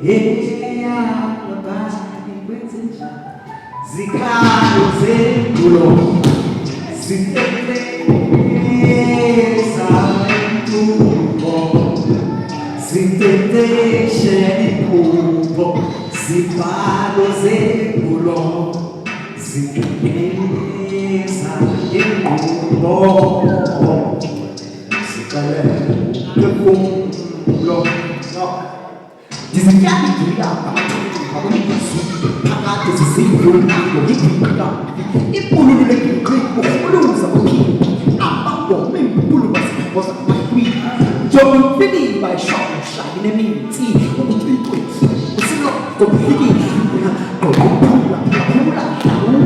abanye kwenzenja zikhalo zendulo ziteteza intubo ziteteshe iphupho zibhalo zendulo ziteteza inqubo zikalelo Dizinyani gilamba abonikusu phakathi zisiyonako igilamba ipululu legilwe ukukhuluza uphinde abangome impulu basikhoza amakwini njengompili bayishosha inemithi ukucicwisa usiloko kufikile ngokuphula phula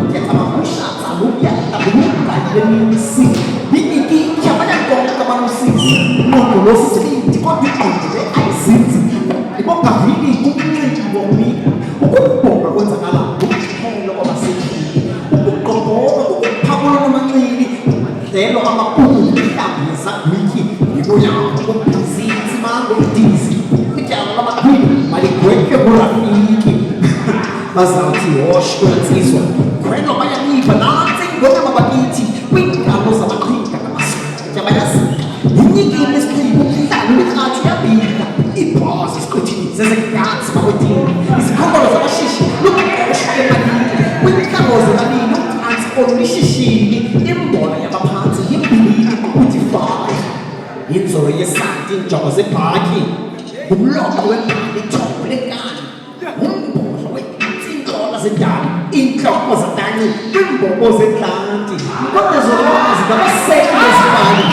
ukya abakushatha ukya abuka lemisi biniki yabana konke abanusisi umuntu losibindi kodwa iqondile ayizinzi ibonga vini kumnciki womika ukubonga kwenzakala ukuphelo kwabasekhili ukuqomboka ukuphamula nomancili amadlelo amakhulu mhlambi nezagwiki yikoyabo ukubhizinisi mango idizi ityalo lamakhwini maligweke kurafiki bazawuthi wosh kwensizwa khwelo bayanipha nansi ngoma babakithi kwiingalo zamaqhinga kamasitya bayazika yinyikile isiqibo mhlalo lekhathi yabika iibhozi isiqithini zezegansi bakwetini izikhombolo zabashishi lukuqosha emalini kwiintlabo zemalini umphantsi olulishishini imbola yabaphansi yimbilini ukutifayo inzolo yesanti iinjongo zebhaki umlomo wembali ithombo lenkani umbhodlo wezintlolo zendalo iintloko zadani kwiimbobo zentlanti kodwa zolwazi ngabaseki bezibali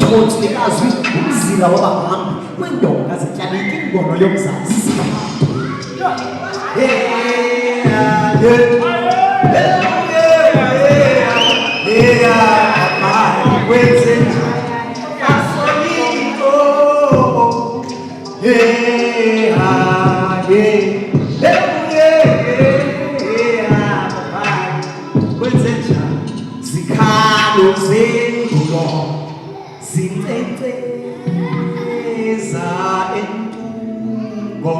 Thothi azwi umzila wabahambi kwindonga zityaleke ingono yomzantsi zikhalo zendulo ziteteza entubo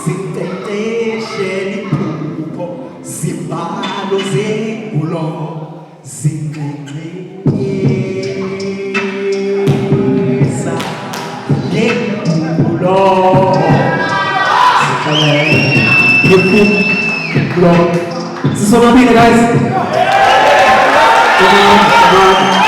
ziteteshe iphupho zibhalo zendulo ziteteza entulo Sisonwabile guys. Come on.